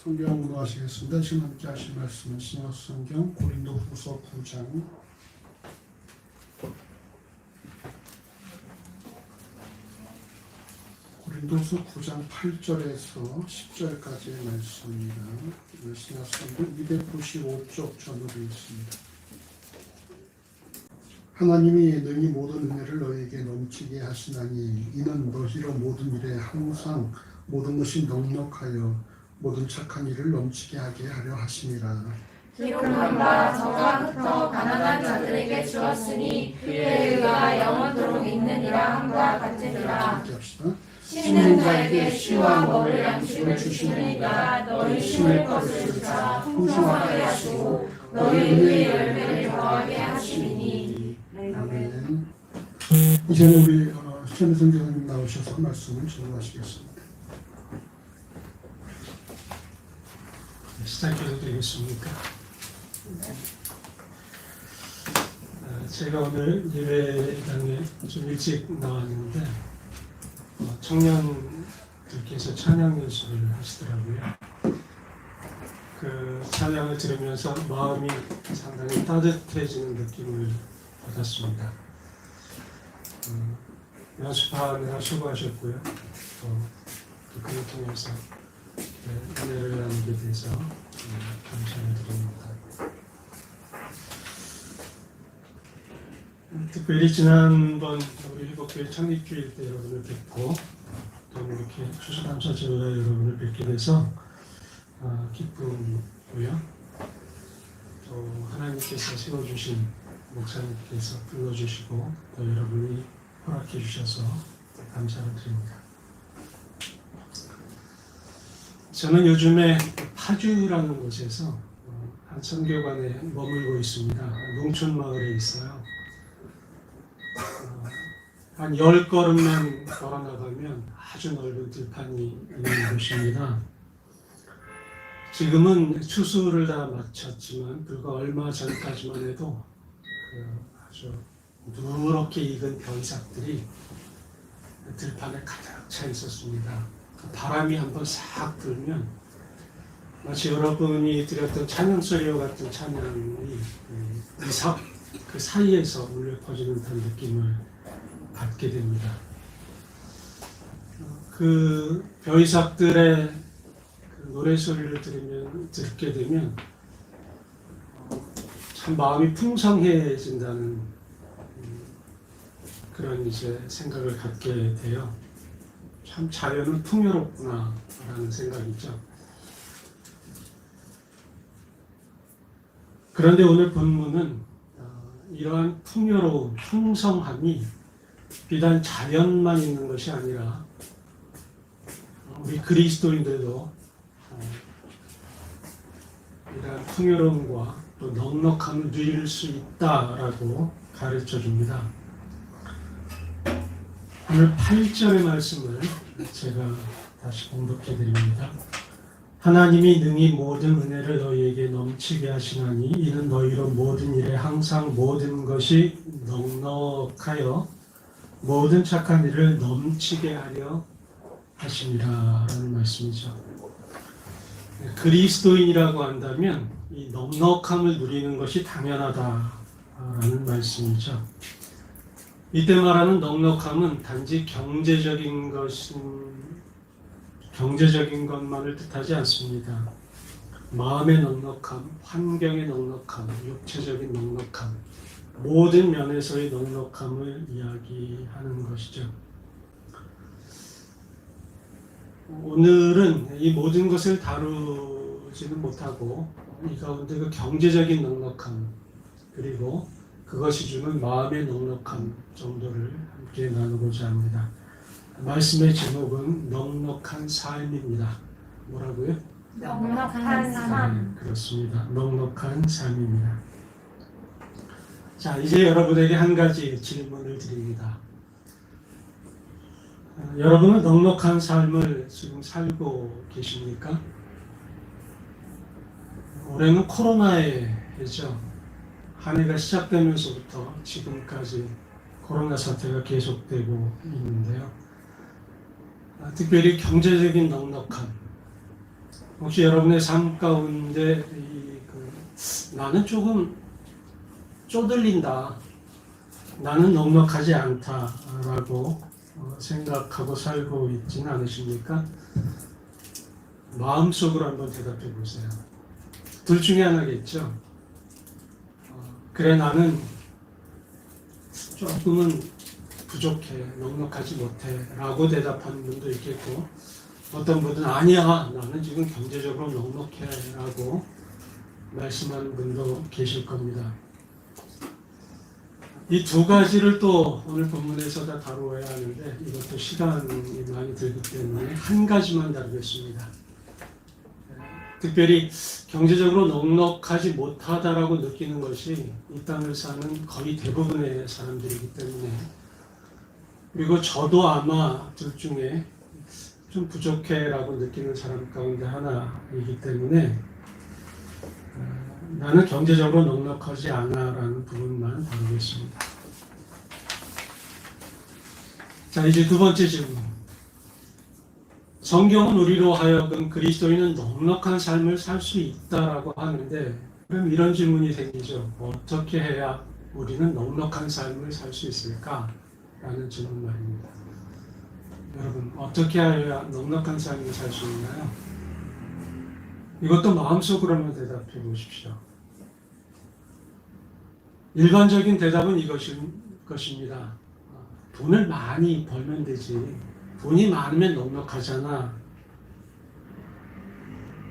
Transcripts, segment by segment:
성경 공부하시겠습니다. 지금 함께 하실 말씀은 신약성경 고린도후서 9장 고린도후서 9장 8절에서 10절까지의 말씀입니다. 신약성경 295쪽 전으로 있습니다. 하나님이 능히 모든 은혜를 너희에게 넘치게 하시나니 이는 너희로 모든 일에 항상 모든 것이 넉넉하여 모든 착한 일을 넘치게 하게 하려 하심이라. 기록한 바 저가 흩어 가난한 자들에게 주었으니 그의 의가 영원토록 있느니라 함과 같으리라. 함께 합시다. 심는 자에게 씨와 먹을 양식을 주시는 이가 너희 심을 것을 주사 풍성하게 하시고 너희 의의 열매를 더하게 하시리니. 아멘. 이제는 우리 시청자 선생님 나오셔서 말씀을 전하시겠습니다. 시작해도 되겠습니까? 제가 오늘 예배당에 좀 일찍 나왔는데 청년들께서 찬양 연습을 하시더라고요. 그 찬양을 들으면서 마음이 상당히 따뜻해지는 느낌을 받았습니다. 연습하느라 수고하셨고요. 또 그를 통해서 은혜를 나누게 돼서 감사를 드립니다. 특별히 지난번 우리 회복교회 창립주일 때 여러분을 뵙고 또 이렇게 추수감사절에 여러분을 뵙게 돼서 기쁨이고요. 또 하나님께서 세워주신 목사님께서 불러주시고 또 여러분이 허락해 주셔서 감사를 드립니다. 저는 요즘에 파주라는 곳에서 한 선교관에 머물고 있습니다. 농촌 마을에 있어요. 한 10걸음만 걸어 나가면 아주 넓은 들판이 있는 곳입니다. 지금은 추수를 다 마쳤지만 불과 얼마 전까지만 해도 아주 누렇게 익은 벼이삭들이 들판에 가득 차 있었습니다. 바람이 한번 싹 불면 마치 여러분이 드렸던 찬양 소리와 같은 찬양이 그 사이에서 울려 퍼지는 듯한 느낌을 받게 됩니다. 그 벼이삭들의 그 노래 소리를 듣게 되면 참 마음이 풍성해진다는 그런 이제 생각을 갖게 돼요. 참 자연은 풍요롭구나 라는 생각이죠. 그런데 오늘 본문은 이러한 풍요로움, 풍성함이 비단 자연만 있는 것이 아니라 우리 그리스도인들도 이러한 풍요로움과 또 넉넉함을 누릴 수 있다라고 가르쳐 줍니다. 오늘 8절의 말씀을 제가 다시 공독해 드립니다. 하나님이 능히 모든 은혜를 너희에게 넘치게 하시나니 이는 너희로 모든 일에 항상 모든 것이 넉넉하여 모든 착한 일을 넘치게 하려 하심이라 라는 말씀이죠. 그리스도인이라고 한다면 이 넉넉함을 누리는 것이 당연하다라는 말씀이죠. 이때 말하는 넉넉함은 단지 경제적인 것만을 뜻하지 않습니다. 마음의 넉넉함, 환경의 넉넉함, 육체적인 넉넉함, 모든 면에서의 넉넉함을 이야기하는 것이죠. 오늘은 이 모든 것을 다루지는 못하고 이 가운데 그 경제적인 넉넉함 그리고 그것이 주는 마음의 넉넉함 정도를 함께 나누고자 합니다. 말씀의 제목은 넉넉한 삶입니다. 뭐라고요? 넉넉한 삶. 그렇습니다. 넉넉한 삶입니다. 자, 이제 여러분에게 한 가지 질문을 드립니다. 여러분은 넉넉한 삶을 지금 살고 계십니까? 올해는 코로나의 해죠. 한 해가 시작되면서부터 지금까지 코로나 사태가 계속되고 있는데요. 특별히 경제적인 넉넉함, 혹시 여러분의 삶 가운데 나는 조금 쪼들린다, 나는 넉넉하지 않다라고 생각하고 살고 있지는 않으십니까? 마음속으로 한번 대답해 보세요. 둘 중에 하나겠죠. 그래, 나는 조금은 부족해, 넉넉하지 못해 라고 대답하는 분도 있겠고, 어떤 분은 아니야, 나는 지금 경제적으로 넉넉해 라고 말씀하는 분도 계실 겁니다. 이 두 가지를 또 오늘 본문에서 다 다루어야 하는데 이것도 시간이 많이 들기 때문에 한 가지만 다루겠습니다. 특별히 경제적으로 넉넉하지 못하다라고 느끼는 것이 이 땅을 사는 거의 대부분의 사람들이기 때문에, 그리고 저도 아마 둘 중에 좀 부족해라고 느끼는 사람 가운데 하나이기 때문에 나는 경제적으로 넉넉하지 않아라는 부분만 다루겠습니다. 자, 이제 두 번째 질문. 성경은 우리로 하여금 그리스도인은 넉넉한 삶을 살 수 있다라고 하는데, 그럼 이런 질문이 생기죠. 어떻게 해야 우리는 넉넉한 삶을 살 수 있을까? 라는 질문 말입니다. 여러분, 어떻게 해야 넉넉한 삶을 살 수 있나요? 이것도 마음속으로 한번 대답해 보십시오. 일반적인 대답은 이것일 것입니다. 돈을 많이 벌면 되지. 돈이 많으면 넉넉하잖아.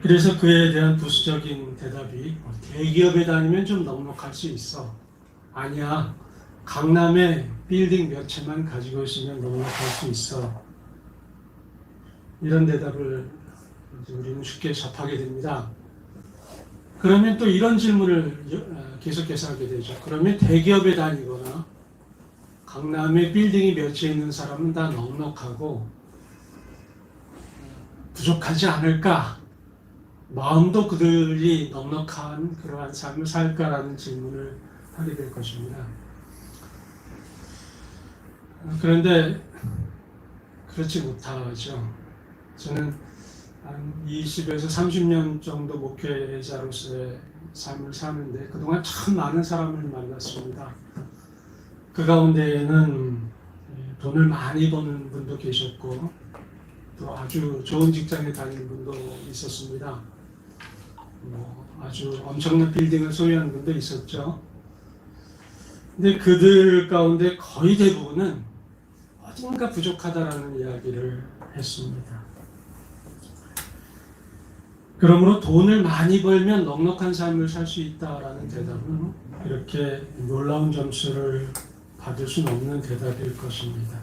그래서 그에 대한 부수적인 대답이 대기업에 다니면 좀 넉넉할 수 있어. 아니야. 강남에 빌딩 몇 채만 가지고 있으면 넉넉할 수 있어. 이런 대답을 우리는 쉽게 접하게 됩니다. 그러면 또 이런 질문을 계속해서 하게 되죠. 그러면 대기업에 다니거나 강남에 빌딩이 몇 채 있는 사람은 다 넉넉하고 부족하지 않을까? 마음도 그들이 넉넉한 그러한 삶을 살까라는 질문을 하게 될 것입니다. 그런데 그렇지 못하죠. 저는 한 20에서 30년 정도 목회자로서의 삶을 사는데 그동안 참 많은 사람을 만났습니다. 그 가운데에는 돈을 많이 버는 분도 계셨고 또 아주 좋은 직장에 다니는 분도 있었습니다. 아주 엄청난 빌딩을 소유하는 분도 있었죠. 근데 그들 가운데 거의 대부분은 어딘가 부족하다라는 이야기를 했습니다. 그러므로 돈을 많이 벌면 넉넉한 삶을 살 수 있다라는 대답은 이렇게 놀라운 점수를 받을 수는 없는 대답일 것입니다.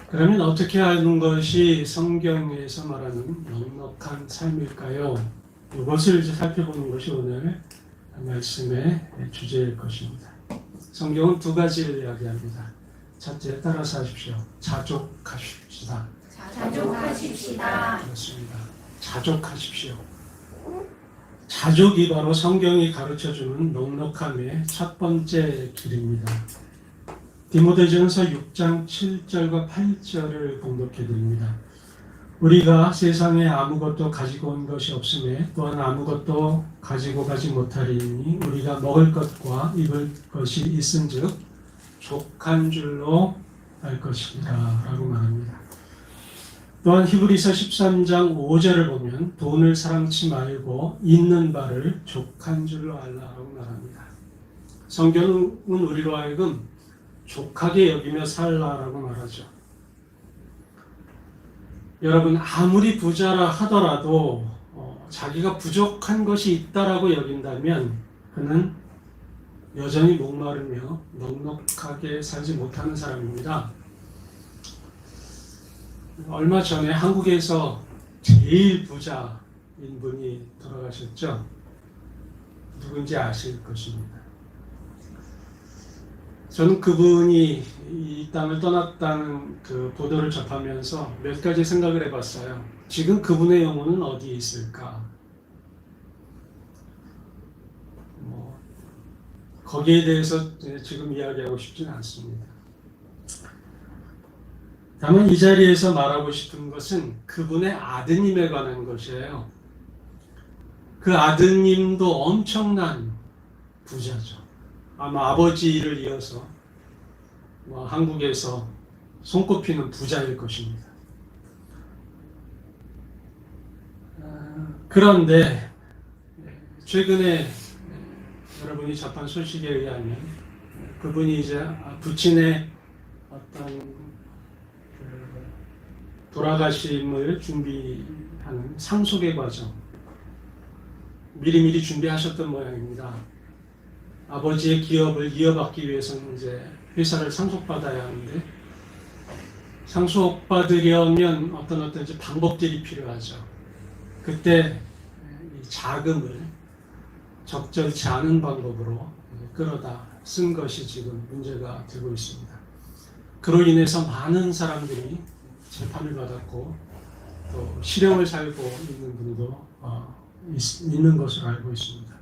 그러면 어떻게 하는 것이 성경에서 말하는 넉넉한 삶일까요? 이것을 이제 살펴보는 것이 오늘 말씀의 주제일 것입니다. 성경은 두 가지를 이야기합니다. 첫째, 따라서 하십시오. 자족하십시다. 자족하십시다. 그렇습니다. 자족하십시오. 자족이 바로 성경이 가르쳐주는 넉넉함의 첫 번째 길입니다. 디모데전서 6장 7절과 8절을 봉독해 드립니다. 우리가 세상에 아무것도 가지고 온 것이 없음에 또한 아무것도 가지고 가지 못하리니 우리가 먹을 것과 입을 것이 있은즉 족한 줄로 알 것이다 라고 말합니다. 또한 히브리서 13장 5절을 보면 돈을 사랑치 말고 있는 바를 족한 줄로 알라라고 말합니다. 성경은 우리로 하여금 족하게 여기며 살라라고 말하죠. 여러분, 아무리 부자라 하더라도 자기가 부족한 것이 있다라고 여긴다면 그는 여전히 목마르며 넉넉하게 살지 못하는 사람입니다. 얼마 전에 한국에서 제일 부자인 분이 돌아가셨죠. 누군지 아실 것입니다. 저는 그분이 이 땅을 떠났다는 그 보도를 접하면서 몇 가지 생각을 해봤어요. 지금 그분의 영혼은 어디에 있을까? 거기에 대해서 지금 이야기하고 싶지는 않습니다. 다만 이 자리에서 말하고 싶은 것은 그분의 아드님에 관한 것이에요. 그 아드님도 엄청난 부자죠. 아마 아버지를 이어서 한국에서 손꼽히는 부자일 것입니다. 그런데 최근에 여러분이 접한 소식에 의하면 그분이 이제 부친의 어떤 돌아가심을 준비하는 상속의 과정 미리미리 준비하셨던 모양입니다. 아버지의 기업을 이어받기 위해서는 이제 회사를 상속받아야 하는데 상속받으려면 어떤 이제 방법들이 필요하죠. 그때 이 자금을 적절치 않은 방법으로 끌어다 쓴 것이 지금 문제가 되고 있습니다. 그로 인해서 많은 사람들이 재판을 받았고 또 실형을 살고 있는 분도 있는 것으로 알고 있습니다.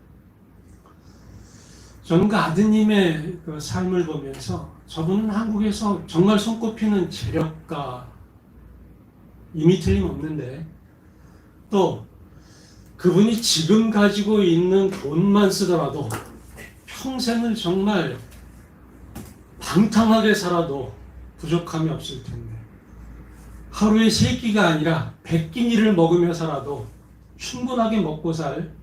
저는 그 아드님의 그 삶을 보면서 저분은 한국에서 정말 손꼽히는 재력가 이미 틀림없는데 또 그분이 지금 가지고 있는 돈만 쓰더라도 평생을 정말 방탕하게 살아도 부족함이 없을 텐데 하루에 3끼가 아니라 100끼니를 먹으며 살아도 충분하게 먹고 살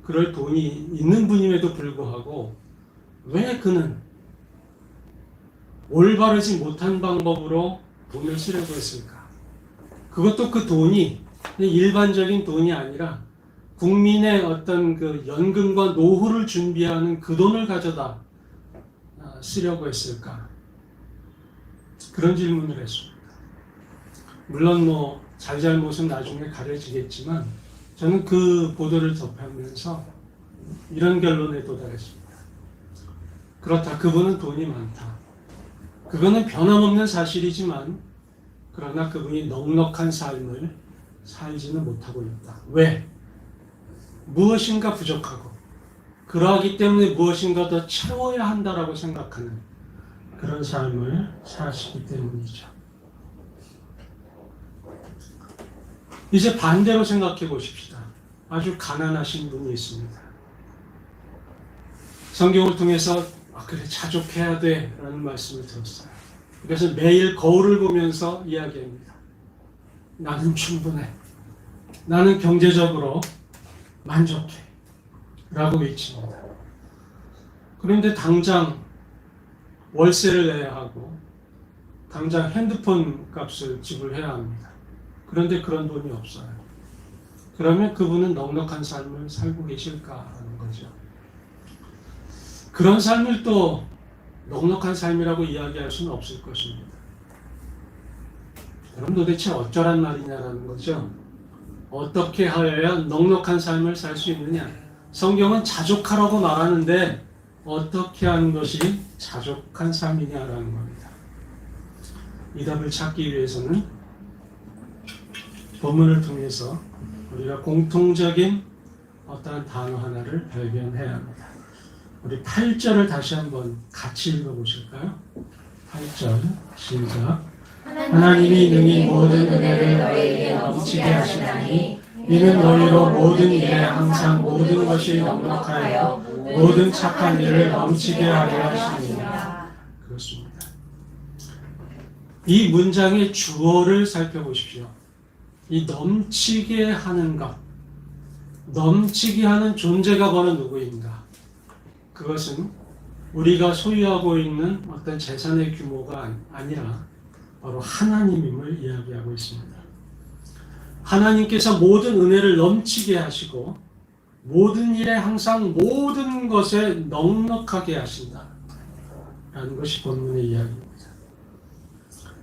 그럴 돈이 있는 분임에도 불구하고 왜 그는 올바르지 못한 방법으로 돈을 쓰려고 했을까? 그것도 그 돈이 일반적인 돈이 아니라 국민의 어떤 그 연금과 노후를 준비하는 그 돈을 가져다 쓰려고 했을까? 그런 질문을 했습니다. 물론 잘잘못은 나중에 가려지겠지만 저는 그 보도를 접하면서 이런 결론에 도달했습니다. 그렇다. 그분은 돈이 많다. 그거는 변함없는 사실이지만 그러나 그분이 넉넉한 삶을 살지는 못하고 있다. 왜? 무엇인가 부족하고 그러하기 때문에 무엇인가 더 채워야 한다라고 생각하는 그런 삶을 사시기 때문이죠. 이제 반대로 생각해 보십시다. 아주 가난하신 분이 있습니다. 성경을 통해서 그래 자족해야 돼 라는 말씀을 들었어요. 그래서 매일 거울을 보면서 이야기합니다. 나는 충분해. 나는 경제적으로 만족해 라고 외칩니다. 그런데 당장 월세를 내야 하고 당장 핸드폰 값을 지불해야 합니다. 그런데 그런 돈이 없어요. 그러면 그분은 넉넉한 삶을 살고 계실까라는 거죠. 그런 삶을 또 넉넉한 삶이라고 이야기할 수는 없을 것입니다. 그럼 도대체 어쩌란 말이냐라는 거죠. 어떻게 하여야 넉넉한 삶을 살 수 있느냐? 성경은 자족하라고 말하는데 어떻게 하는 것이 자족한 삶이냐라는 겁니다. 이 답을 찾기 위해서는 본문을 통해서 우리가 공통적인 어떠한 단어 하나를 발견해야 합니다. 우리 8절을 다시 한번 같이 읽어보실까요? 8절 시작. 하나님이 능히 모든 은혜를 너희에게 넘치게 하시나니 이는 너희로 모든 일에 항상 모든 것이 넉넉하여 모든 착한 일을 넘치게 하려 하시니라. 그렇습니다. 이 문장의 주어를 살펴보십시오. 이 넘치게 하는 것, 넘치게 하는 존재가 바로 누구인가? 그것은 우리가 소유하고 있는 어떤 재산의 규모가 아니라 바로 하나님임을 이야기하고 있습니다. 하나님께서 모든 은혜를 넘치게 하시고 모든 일에 항상 모든 것에 넉넉하게 하신다 라는 것이 본문의 이야기입니다.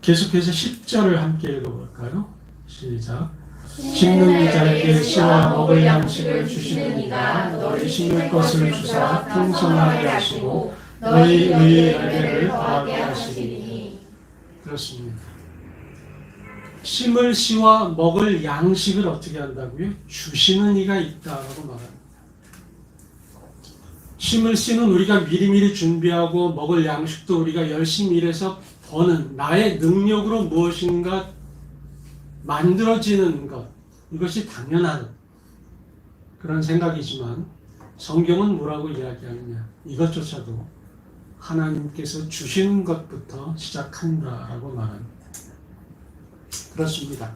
계속해서 10절을 함께 읽어볼까요? 시작. 심는 자에게 씨와 먹을 양식을 주시는 이가 너희 심을 것을 주사 풍성하게 하시고 너희 의의 열매를 더하게 하시리니. 그렇습니다. 심을 씨와 먹을 양식을 어떻게 한다고요? 주시는 이가 있다라고 말합니다. 심을 씨는 우리가 미리미리 준비하고 먹을 양식도 우리가 열심히 일해서 버는 나의 능력으로 무엇인가 만들어지는 것, 이것이 당연한 그런 생각이지만 성경은 뭐라고 이야기하느냐? 이것조차도 하나님께서 주신 것부터 시작한다라고 말합니다. 그렇습니다.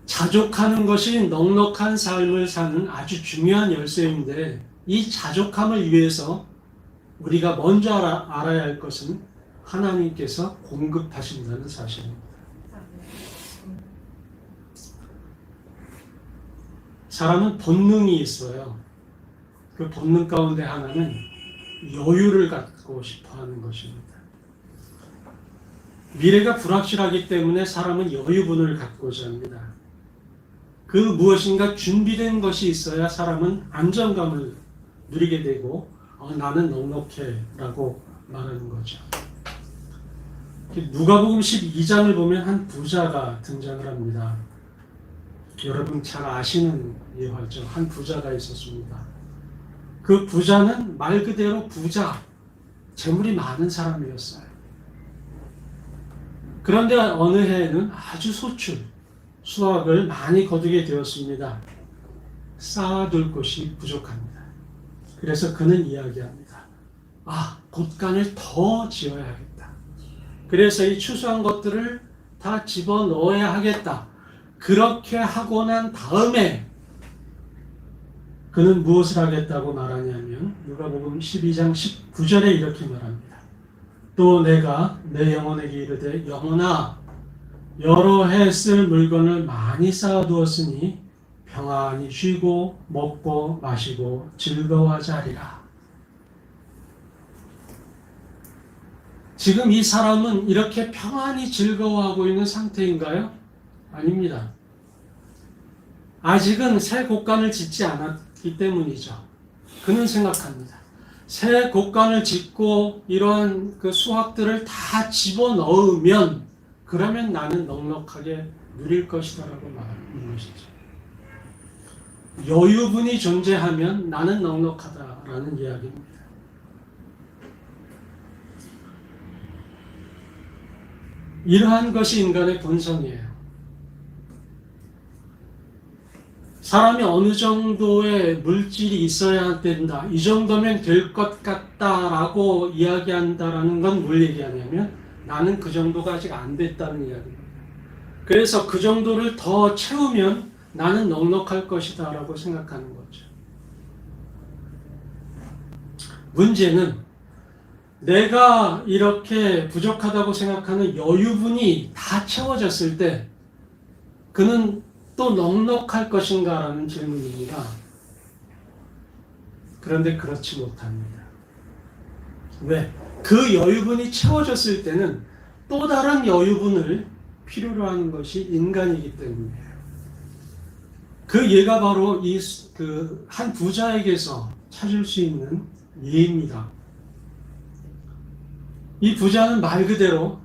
자족하는 것이 넉넉한 삶을 사는 아주 중요한 열쇠인데 이 자족함을 위해서 우리가 먼저 알아야 할 것은 하나님께서 공급하신다는 사실입니다. 사람은 본능이 있어요. 그 본능 가운데 하나는 여유를 갖고 싶어 하는 것입니다. 미래가 불확실하기 때문에 사람은 여유분을 갖고자 합니다. 그 무엇인가 준비된 것이 있어야 사람은 안정감을 누리게 되고 나는 넉넉해 라고 말하는 거죠. 누가복음 12장을 보면 한 부자가 등장을 합니다. 여러분 잘 아시는 예화죠. 한 부자가 있었습니다. 그 부자는 말 그대로 부자, 재물이 많은 사람이었어요. 그런데 어느 해에는 아주 수확을 많이 거두게 되었습니다. 쌓아둘 곳이 부족합니다. 그래서 그는 이야기합니다. 곳간을 더 지어야겠다. 그래서 이 추수한 것들을 다 집어넣어야 하겠다. 그렇게 하고 난 다음에 그는 무엇을 하겠다고 말하냐면 누가복음 12장 19절에 이렇게 말합니다. 또 내가 내 영혼에게 이르되 영혼아 여러 해 쓸 물건을 많이 쌓아두었으니 평안히 쉬고 먹고 마시고 즐거워하자 하리라. 지금 이 사람은 이렇게 평안히 즐거워하고 있는 상태인가요? 아닙니다. 아직은 새 곡간을 짓지 않았기 때문이죠. 그는 생각합니다. 새 곡간을 짓고 이러한 그 수확들을 다 집어넣으면 그러면 나는 넉넉하게 누릴 것이다라고 말하는 것이죠. 여유분이 존재하면 나는 넉넉하다라는 이야기입니다. 이러한 것이 인간의 본성이에요. 사람이 어느 정도의 물질이 있어야 된다. 이 정도면 될 것 같다라고 이야기한다라는 건 뭘 얘기하냐면 나는 그 정도가 아직 안 됐다는 이야기입니다. 그래서 그 정도를 더 채우면 나는 넉넉할 것이다 라고 생각하는 거죠. 문제는 내가 이렇게 부족하다고 생각하는 여유분이 다 채워졌을 때 그는 또 넉넉할 것인가 라는 질문입니다. 그런데 그렇지 못합니다. 왜? 그 여유분이 채워졌을 때는 또 다른 여유분을 필요로 하는 것이 인간이기 때문이에요. 그 예가 바로 이 한 부자에게서 찾을 수 있는 예입니다. 이 부자는 말 그대로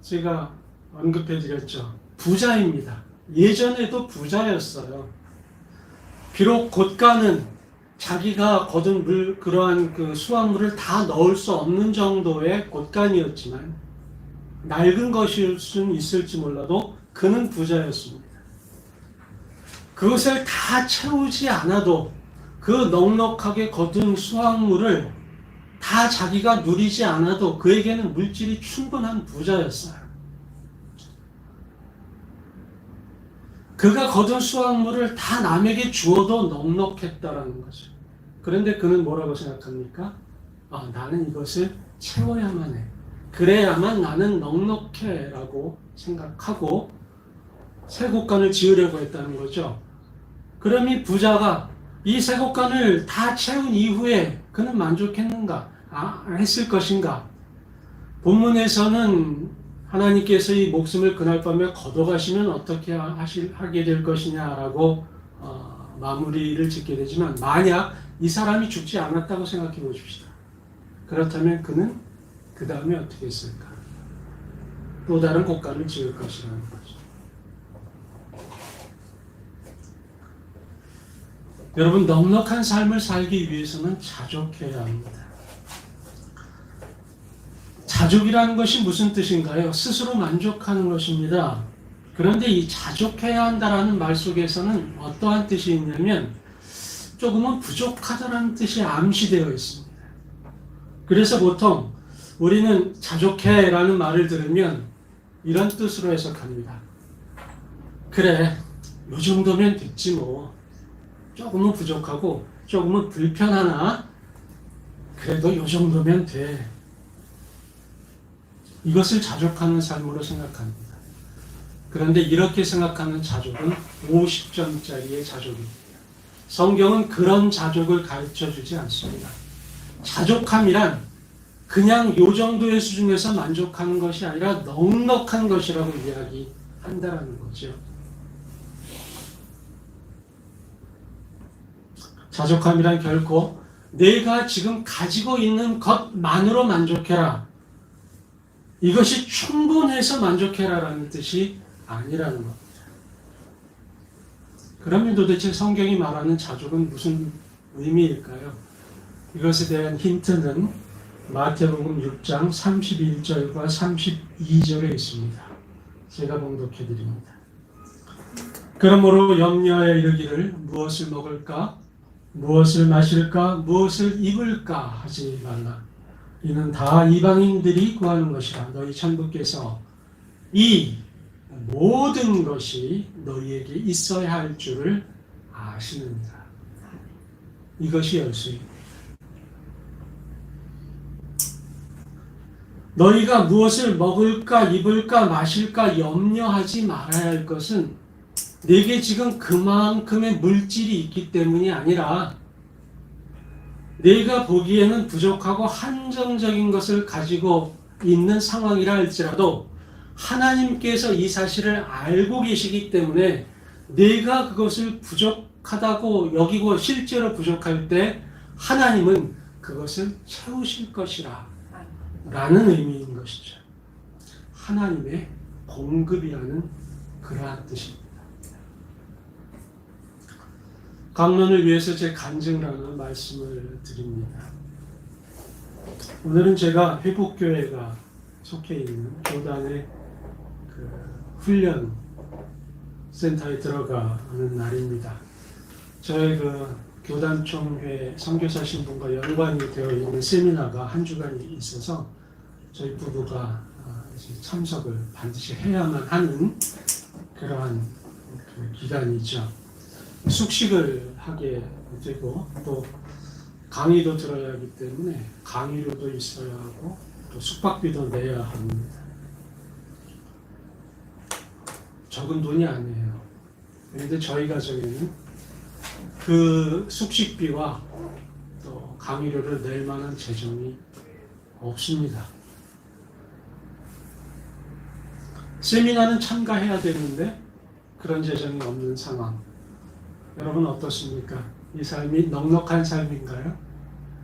제가 언급해 드렸죠. 부자입니다. 예전에도 부자였어요. 비록 곳간은 자기가 거둔 그러한 그 수확물을 다 넣을 수 없는 정도의 곳간이었지만 낡은 것일 수는 있을지 몰라도 그는 부자였습니다. 그것을 다 채우지 않아도 그 넉넉하게 거둔 수확물을 다 자기가 누리지 않아도 그에게는 물질이 충분한 부자였어요. 그가 거둔 수확물을 다 남에게 주어도 넉넉했다라는 거죠. 그런데 그는 뭐라고 생각합니까? 나는 이것을 채워야만 해. 그래야만 나는 넉넉해 라고 생각하고 새 곡간을 지으려고 했다는 거죠. 그럼 이 부자가 이 새 곡간을 다 채운 이후에 그는 만족했는가? 했을 것인가? 본문에서는 하나님께서 이 목숨을 그날 밤에 걷어가시면 어떻게 하게 될 것이냐라고 마무리를 짓게 되지만 만약 이 사람이 죽지 않았다고 생각해 보십시다. 그렇다면 그는 그 다음에 어떻게 했을까? 또 다른 곡간을 지을 것이라는 거죠. 여러분, 넉넉한 삶을 살기 위해서는 자족해야 합니다. 자족이라는 것이 무슨 뜻인가요? 스스로 만족하는 것입니다. 그런데 이 자족해야 한다라는 말 속에서는 어떠한 뜻이 있냐면 조금은 부족하다는 뜻이 암시되어 있습니다. 그래서 보통 우리는 자족해라는 말을 들으면 이런 뜻으로 해석합니다. 그래, 이 정도면 됐지 뭐. 조금은 부족하고 조금은 불편하나 그래도 이 정도면 돼. 이것을 자족하는 삶으로 생각합니다. 그런데 이렇게 생각하는 자족은 50점짜리의 자족입니다. 성경은 그런 자족을 가르쳐주지 않습니다. 자족함이란 그냥 요 정도의 수준에서 만족하는 것이 아니라 넉넉한 것이라고 이야기한다는 거죠. 자족함이란 결코 내가 지금 가지고 있는 것만으로 만족해라. 이것이 충분해서 만족해라라는 뜻이 아니라는 겁니다. 그러면 도대체 성경이 말하는 자족은 무슨 의미일까요? 이것에 대한 힌트는 마태복음 6장 31절과 32절에 있습니다. 제가 봉독해 드립니다. 그러므로 염려하여 이르기를 무엇을 먹을까? 무엇을 마실까? 무엇을 입을까? 하지 말라. 이는 다 이방인들이 구하는 것이라. 너희 천부께서 이 모든 것이 너희에게 있어야 할 줄을 아시느니라. 이것이 열쇠입니다. 너희가 무엇을 먹을까, 입을까, 마실까 염려하지 말아야 할 것은 내게 지금 그만큼의 물질이 있기 때문이 아니라 내가 보기에는 부족하고 한정적인 것을 가지고 있는 상황이라 할지라도 하나님께서 이 사실을 알고 계시기 때문에 내가 그것을 부족하다고 여기고 실제로 부족할 때 하나님은 그것을 채우실 것이라 라는 의미인 것이죠. 하나님의 공급이라는 그러한 뜻입니다. 강론을 위해서 제 간증을 말씀을 드립니다. 오늘은 제가 회복교회가 속해 있는 교단의 그 훈련 센터에 들어가는 날입니다. 저희 그 교단총회 선교사 신분과 연관이 되어 있는 세미나가 한 주간이 있어서 저희 부부가 참석을 반드시 해야만 하는 그러한 그 기간이죠. 숙식을 하게 되고 또 강의도 들어야 하기 때문에 강의료도 있어야 하고 또 숙박비도 내야 합니다. 적은 돈이 아니에요. 그런데 저희 가정에는 그 숙식비와 또 강의료를 낼 만한 재정이 없습니다. 세미나는 참가해야 되는데 그런 재정이 없는 상황. 여러분 어떻습니까? 이 삶이 넉넉한 삶인가요?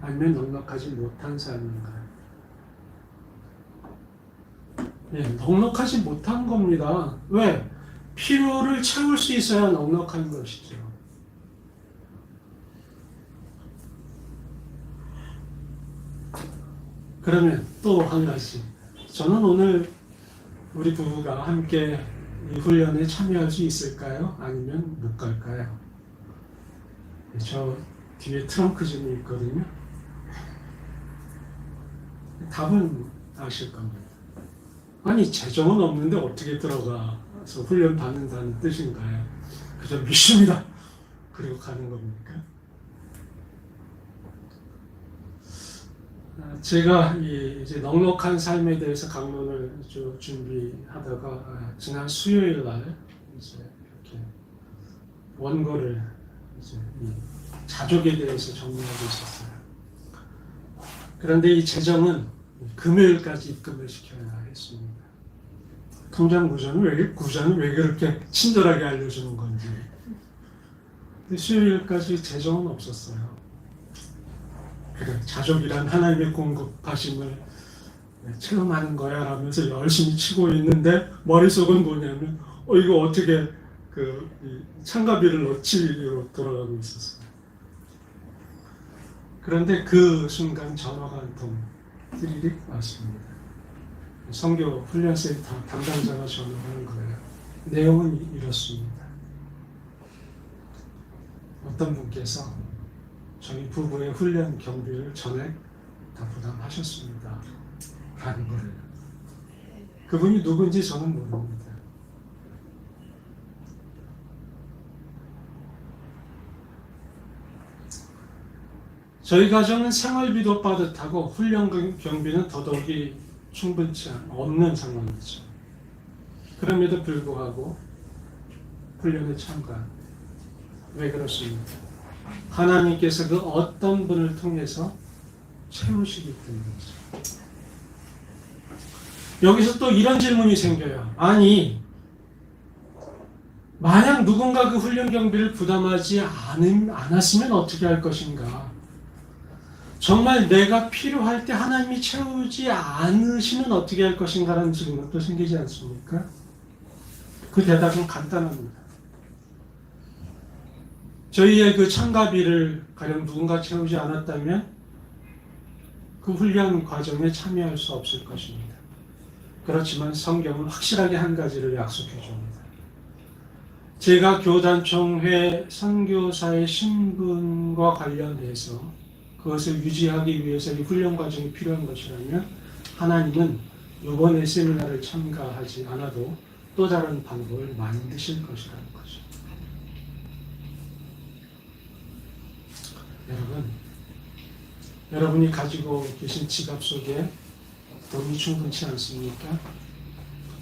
아니면 넉넉하지 못한 삶인가요? 네, 넉넉하지 못한 겁니다. 왜? 필요를 채울 수 있어야 넉넉한 것이죠. 그러면 또 한 가지. 저는 오늘 우리 부부가 함께 이 훈련에 참여할 수 있을까요? 아니면 못 갈까요? 저 뒤에 트렁크짐이 있거든요. 답은 아실 겁니다. 아니 재정은 없는데 어떻게 들어가서 훈련 받는다는 뜻인가요? 그저 믿습니다. 그리고 가는 겁니까? 제가 이제 넉넉한 삶에 대해서 강론을 준비하다가 지난 수요일 날 이제 이렇게 원고를 이제 이 자족에 대해서 정리하고 있었어요. 그런데 이 재정은 금요일까지 입금을 시켜야 했습니다. 통장 구조는 왜 그렇게 친절하게 알려주는 건지. 근데 수요일까지 재정은 없었어요. 그래, 자족이란 하나님의 공급하심을 체험하는 거야 라면서 열심히 치고 있는데 머릿속은 뭐냐면 이거 어떻게 이 참가비를 넣지로 돌아가고 있었어요. 그런데 그 순간 전화가 한 통 띠리릭 왔습니다. 선교 훈련센터 담당자가 전화하는 거예요. 내용은 이렇습니다. 어떤 분께서 저희 부부의 훈련 경비를 전액 다 부담하셨습니다. 하는 거예요. 그분이 누군지 저는 모릅니다. 저희 가정은 생활비도 빠듯하고 훈련 경비는 더더욱이 충분치 없는 상황이죠. 그럼에도 불구하고 훈련에 참가. 왜 그렇습니까? 하나님께서 그 어떤 분을 통해서 채우시기 때문이죠. 여기서 또 이런 질문이 생겨요. 아니, 만약 누군가 그 훈련 경비를 부담하지 않았으면 어떻게 할 것인가? 정말 내가 필요할 때 하나님이 채우지 않으시면 어떻게 할 것인가라는 질문도 생기지 않습니까? 그 대답은 간단합니다. 저희의 그 참가비를 가령 누군가 채우지 않았다면 그 훈련 과정에 참여할 수 없을 것입니다. 그렇지만 성경은 확실하게 한 가지를 약속해 줍니다. 제가 교단총회 선교사의 신분과 관련해서 그것을 유지하기 위해서 이 훈련 과정이 필요한 것이라면 하나님은 이번에 세미나를 참가하지 않아도 또 다른 방법을 만드실 것이라는 거죠. 여러분이 가지고 계신 지갑 속에 돈이 충분치 않습니까?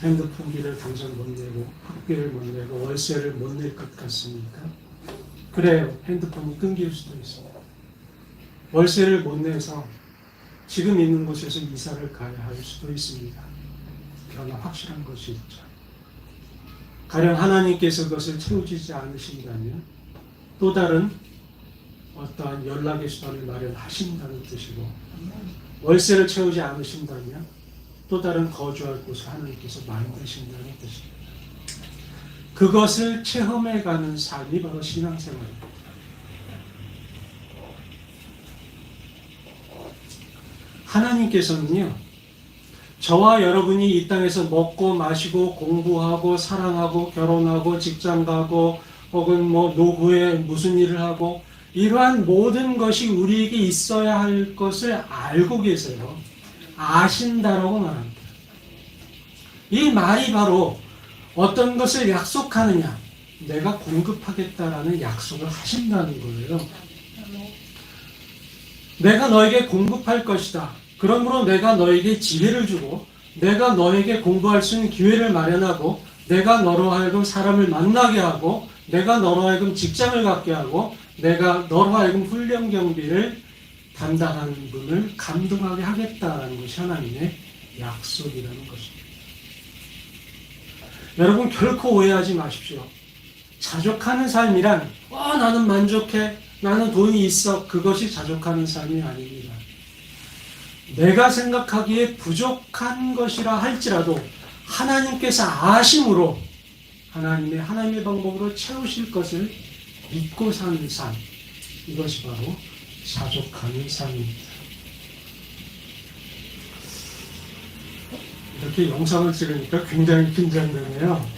핸드폰비를 당장 못 내고 학비를 못 내고 월세를 못 낼 것 같습니까? 그래요. 핸드폰이 끊길 수도 있습니다. 월세를 못 내서 지금 있는 곳에서 이사를 가야 할 수도 있습니다. 그러나 확실한 것이 있죠. 가령 하나님께서 그것을 채우지 않으신다면 또 다른 어떠한 연락의 수단을 마련하신다는 뜻이고, 월세를 채우지 않으신다면 또 다른 거주할 곳을 하나님께서 만드신다는 뜻입니다. 그것을 체험해가는 삶이 바로 신앙생활입니다. 하나님께서는요, 저와 여러분이 이 땅에서 먹고 마시고 공부하고 사랑하고 결혼하고 직장 가고 혹은 노후에 무슨 일을 하고 이러한 모든 것이 우리에게 있어야 할 것을 알고 계세요. 아신다라고 말합니다. 이 말이 바로 어떤 것을 약속하느냐, 내가 공급하겠다라는 약속을 하신다는 거예요. 내가 너에게 공급할 것이다. 그러므로 내가 너에게 지혜를 주고 내가 너에게 공부할 수 있는 기회를 마련하고 내가 너로 하여금 사람을 만나게 하고 내가 너로 하여금 직장을 갖게 하고 내가 너로 하여금 훈련 경비를 담당하는 분을 감동하게 하겠다라는 것이 하나님의 약속이라는 것입니다. 여러분 결코 오해하지 마십시오. 자족하는 삶이란 나는 만족해, 나는 돈이 있어, 그것이 자족하는 삶이 아닙니다. 내가 생각하기에 부족한 것이라 할지라도 하나님께서 아심으로 하나님의 방법으로 채우실 것을 믿고 사는 삶, 이것이 바로 자족하는 삶입니다. 이렇게 영상을 찍으니까 굉장히 긴장되네요.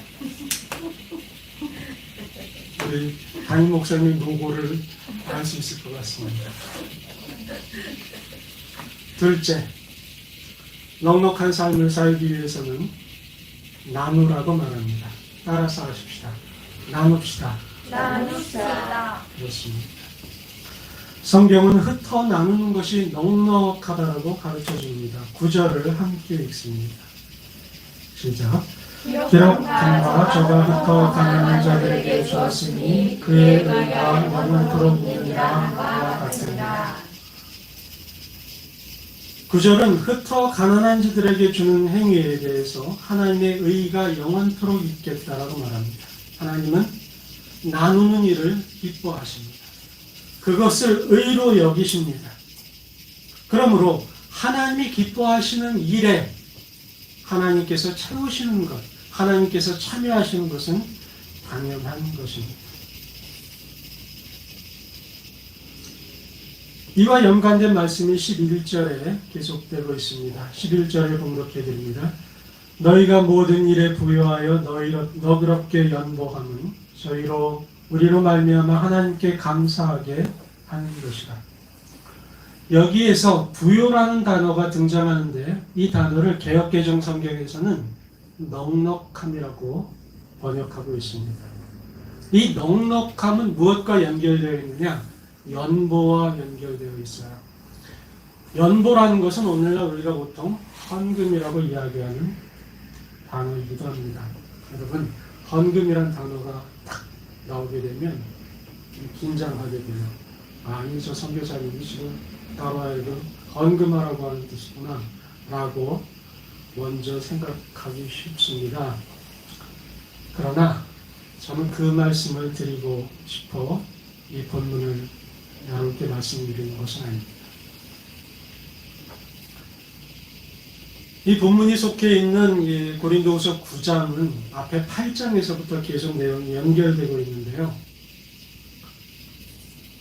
우리 담임 목사님 노고를 알 수 있을 것 같습니다. 둘째, 넉넉한 삶을 살기 위해서는 나누라고 말합니다. 따라서 하십시다. 나눕시다. 그렇습니다. 성경은 흩어 나누는 것이 넉넉하다라고 가르쳐 줍니다. 9절을 함께 읽습니다. 시작. 비록 금과 저가 흩어 가난한 자들에게 주었으니 그의 의가 영원토록 있느니라 그와 같으니라. 9절은 흩어 가난한 자들에게 주는 행위에 대해서 하나님의 의가 영원토록 있겠다라고 말합니다. 하나님은 나누는 일을 기뻐하십니다. 그것을 의로 여기십니다. 그러므로 하나님이 기뻐하시는 일에 하나님께서 채우시는 것, 하나님께서 참여하시는 것은 당연한 것입니다. 이와 연관된 말씀이 11절에 계속되고 있습니다. 11절을 봉독해 드립니다. 너희가 모든 일에 부요하여 너그럽게 연보함은 우리로 말미암아 하나님께 감사하게 하는 것이다. 여기에서 부요라는 단어가 등장하는데 이 단어를 개역개정 성경에서는 넉넉함이라고 번역하고 있습니다. 이 넉넉함은 무엇과 연결되어 있느냐? 연보와 연결되어 있어요. 연보라는 것은 오늘날 우리가 보통 헌금이라고 이야기하는 단어이기도 합니다. 여러분, 헌금이란 단어가 딱 나오게 되면 긴장하게 돼요. 아니, 저 선교사님이 지금 따로 하여금 헌금하라고 하는 뜻이구나 라고 먼저 생각하기 쉽습니다. 그러나 저는 그 말씀을 드리고 싶어 이 본문을 여러분께 말씀드리는 것은 아닙니다. 이 본문이 속해 있는 이 고린도후서 9장은 앞에 8장에서부터 계속 내용이 연결되고 있는데요.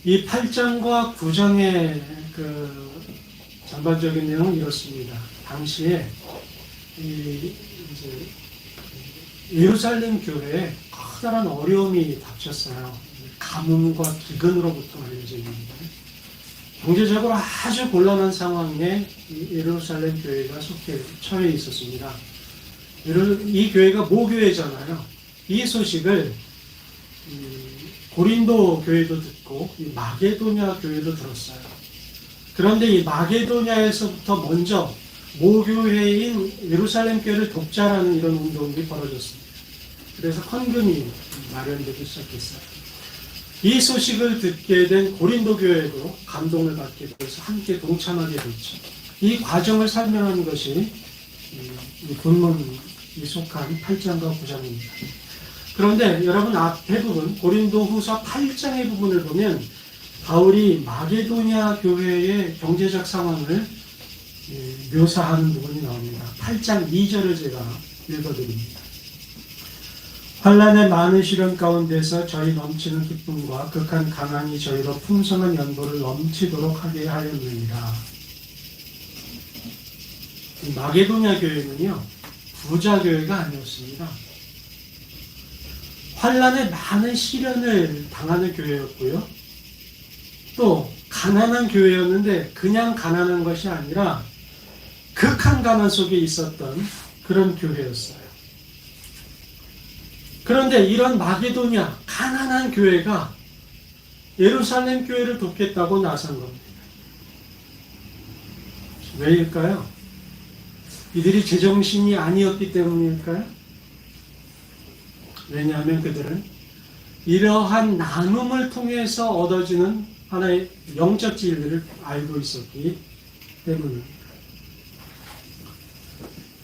이 8장과 9장의 그 전반적인 내용은 이렇습니다. 당시에 이제 예루살렘 교회에 커다란 어려움이 닥쳤어요. 가뭄과 기근으로부터 알려져 있는데 경제적으로 아주 곤란한 상황에 예루살렘 교회가 처해 있었습니다. 이 교회가 모교회잖아요. 이 소식을 고린도 교회도 듣고 이 마게도냐 교회도 들었어요. 그런데 이 마게도냐에서부터 먼저 모교회인 예루살렘 교회를 돕자라는 이런 운동이 벌어졌습니다. 그래서 헌금이 마련되기 시작했어요. 이 소식을 듣게 된 고린도 교회도 감동을 받게 돼서 함께 동참하게 됐죠. 이 과정을 설명하는 것이 이 본문이 속한 8장과 9장입니다. 그런데 여러분 앞에 부분 고린도후서 8장의 부분을 보면 바울이 마게도냐 교회의 경제적 상황을 묘사하는 부분이 나옵니다. 8장 2절을 제가 읽어드립니다. 환난의 많은 시련 가운데서 저희 넘치는 기쁨과 극한 가난이 저희로 풍성한 연보를 넘치도록 하게 하였느니라. 마게도냐 교회는요, 부자 교회가 아니었습니다. 환난의 많은 시련을 당하는 교회였고요. 또 가난한 교회였는데 그냥 가난한 것이 아니라 극한 가난 속에 있었던 그런 교회였어요. 그런데 이런 마게도냐 가난한 교회가 예루살렘 교회를 돕겠다고 나선 겁니다. 왜일까요? 이들이 제정신이 아니었기 때문일까요? 왜냐하면 그들은 이러한 나눔을 통해서 얻어지는 하나의 영적 진리를 알고 있었기 때문입니다.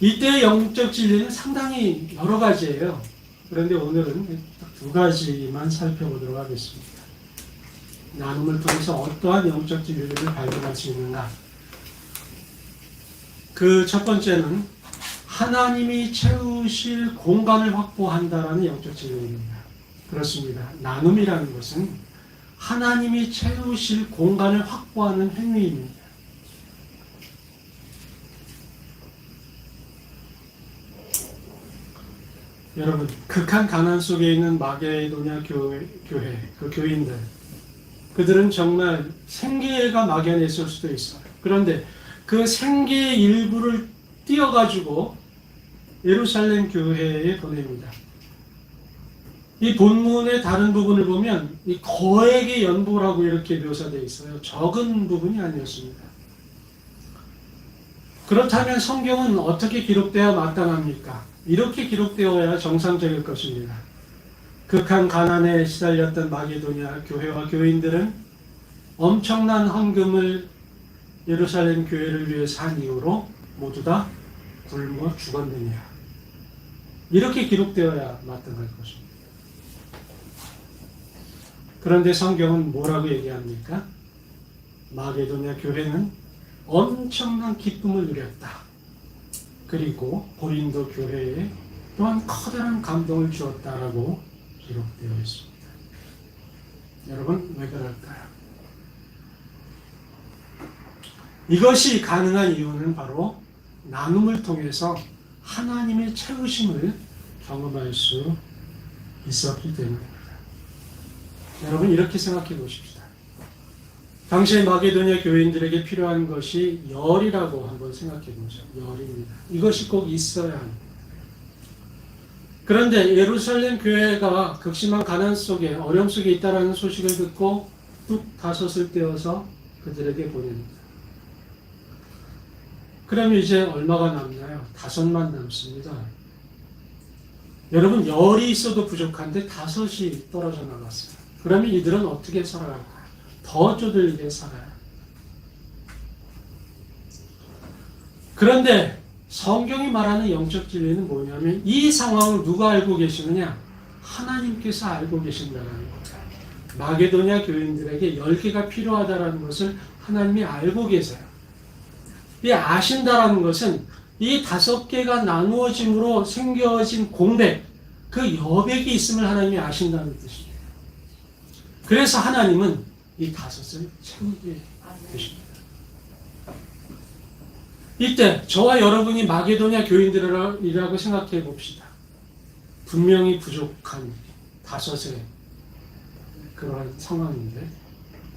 이때의 영적 진리는 상당히 여러 가지예요. 그런데 오늘은 두 가지만 살펴보도록 하겠습니다. 나눔을 통해서 어떠한 영적 진리를 발견할 수 있는가? 그 첫 번째는 하나님이 채우실 공간을 확보한다라는 영적 진리입니다. 그렇습니다. 나눔이라는 것은 하나님이 채우실 공간을 확보하는 행위입니다. 여러분, 극한 가난 속에 있는 마게도냐 교회, 그 교인들, 그들은 정말 생계가 막연했을 수도 있어요. 그런데 그 생계의 일부를 띄어가지고 예루살렘 교회에 보냅니다. 이 본문의 다른 부분을 보면 이 거액의 연보라고 이렇게 묘사되어 있어요. 적은 부분이 아니었습니다. 그렇다면 성경은 어떻게 기록되어야 마땅합니까? 이렇게 기록되어야 정상적일 것입니다. 극한 가난에 시달렸던 마게도냐 교회와 교인들은 엄청난 헌금을 예루살렘 교회를 위해서 한 이후로 모두 다 굶어 죽었느냐. 이렇게 기록되어야 마땅할 것입니다. 그런데 성경은 뭐라고 얘기합니까? 마게도냐 교회는 엄청난 기쁨을 누렸다. 그리고 고린도 교회에 또한 커다란 감동을 주었다라고 기록되어 있습니다. 여러분, 왜 그럴까요? 이것이 가능한 이유는 바로 나눔을 통해서 하나님의 채우심을 경험할 수 있었기 때문입니다. 여러분 이렇게 생각해 보십시다. 당시에 마게도냐 교인들에게 필요한 것이 열이라고 한번 생각해 보죠. 열입니다. 이것이 꼭 있어야 합니다. 그런데 예루살렘 교회가 극심한 가난 속에 어려움 속에 있다는 소식을 듣고 뚝 다섯을 떼어서 그들에게 보냅니다. 그러면 이제 얼마가 남나요? 5만 남습니다. 여러분 열이 있어도 부족한데 5이 떨어져 나갔어요. 그러면 이들은 어떻게 살아갈까요? 더 쪼들리게 살아요. 그런데 성경이 말하는 영적 진리는 뭐냐면 이 상황을 누가 알고 계시느냐? 하나님께서 알고 계신다는 거예요. 마게도냐 교인들에게 열개가 필요하다는 것을 하나님이 알고 계세요. 이 아신다라는 것은 이 5개가 나누어짐으로 생겨진 공백, 그 여백이 있음을 하나님이 아신다는 뜻입니다. 그래서 하나님은 이 5을 채우게 되십니다. 이때 저와 여러분이 마게도냐 교인들이라고 생각해 봅시다. 분명히 부족한 5의 그러한 상황인데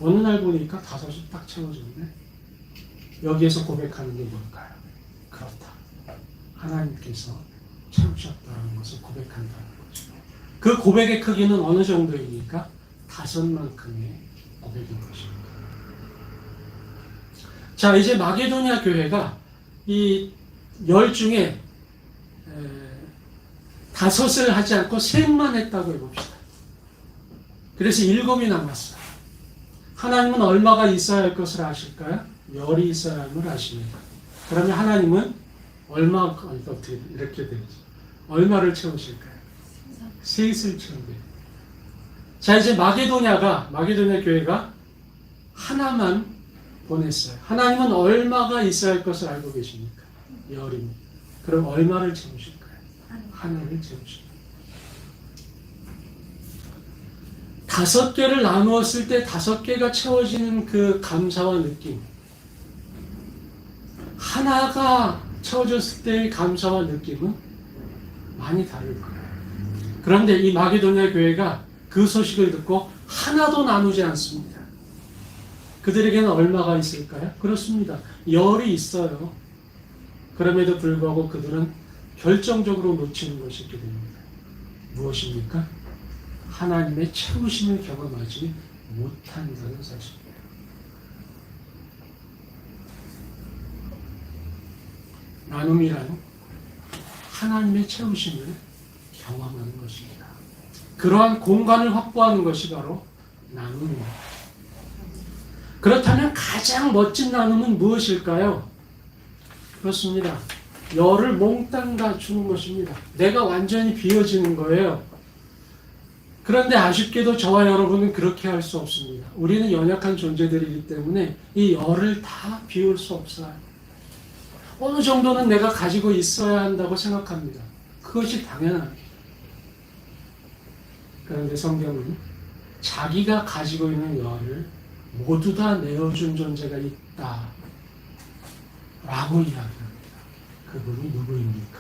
어느 날 보니까 5이 딱 채워졌네. 여기에서 고백하는 게 뭘까요? 그렇다. 하나님께서 채우셨다는 것을 고백한다는 거죠. 그 고백의 크기는 어느 정도입니까? 5만큼의 고백인 것입니다. 자, 이제 마게도냐 교회가 이 10 중에 5을 하지 않고 3만 했다고 해봅시다. 그래서 7이 남았어요. 하나님은 얼마가 있어야 할 것을 아실까요? 열이 있어야 함을 아십니다. 그러면 하나님은 어떻게 이렇게 되죠? 얼마를 채우실까요? 3을 채우게. 자, 이제 마게도냐 교회가 하나만 보냈어요. 하나님은 얼마가 있어야 할 것을 알고 계십니까? 열입니다. 그럼 얼마를 채우실까요? 하나를 채우십니다. 5개를 나누었을 때 5개가 채워지는 그 감사와 느낌, 하나가 채워졌을 때의 감사와 느낌은 많이 다를 거예요. 그런데 이 마게도냐 교회가 그 소식을 듣고 하나도 나누지 않습니다. 그들에게는 얼마가 있을까요? 그렇습니다. 열이 있어요. 그럼에도 불구하고 그들은 결정적으로 놓치는 것이 있게 됩니다. 무엇입니까? 하나님의 채우심을 경험하지 못한다는 사실입니다. 나눔이란 하나님의 채우심을 경험하는 것입니다. 그러한 공간을 확보하는 것이 바로 나눔입니다. 그렇다면 가장 멋진 나눔은 무엇일까요? 그렇습니다. 열을 몽땅 다 주는 것입니다. 내가 완전히 비워지는 거예요. 그런데 아쉽게도 저와 여러분은 그렇게 할 수 없습니다. 우리는 연약한 존재들이기 때문에 이 열을 다 비울 수 없어요. 어느 정도는 내가 가지고 있어야 한다고 생각합니다. 그것이 당연합니다. 그런데 성경은 자기가 가지고 있는 열을 모두 다 내어준 존재가 있다 라고 이야기합니다. 그분이 누구입니까?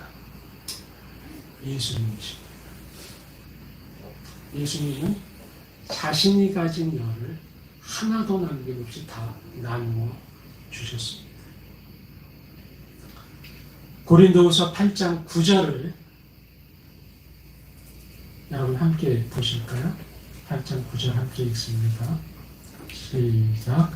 예수님이십니다. 예수님은 자신이 가진 열을 하나도 남김없이 다 나누어 주셨습니다. 고린도후서 8장 9절을 여러분 함께 보실까요? 8장 9절 함께 읽습니다. 시작.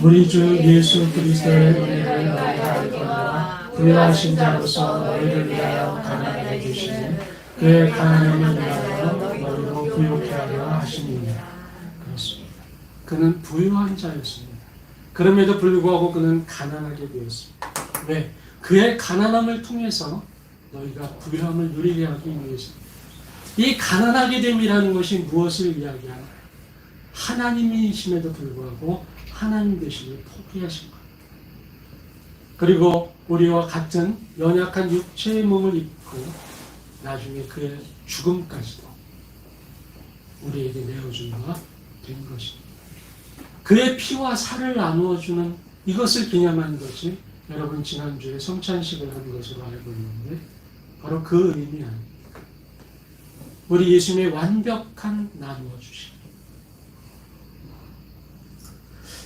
우리 주 예수 그리스도의 은혜를 너희가 알거니와 부요하신 자로서 너희를 위하여 가난하게 주시니 그의 가난함을 위하여 너희로 부요케 하려 하심이니라. 그렇습니다. 그는 부유한 자였습니다. 그럼에도 불구하고 그는 가난하게 되었습니다. 왜? 그의 가난함을 통해서 너희가 부유함을 누리게 하기 위해서. 이 가난하게 됨이라는 것이 무엇을 이야기하나요? 하나님이심에도 불구하고 하나님 되심을 포기하신 것. 그리고 우리와 같은 연약한 육체의 몸을 입고 나중에 그의 죽음까지도 우리에게 내어준 바가 된 것입니다. 그의 피와 살을 나누어주는 이것을 기념한 것이 여러분 지난주에 성찬식을 한 것으로 알고 있는데 바로 그 의미 아닙니까? 우리 예수님의 완벽한 나누어 주심.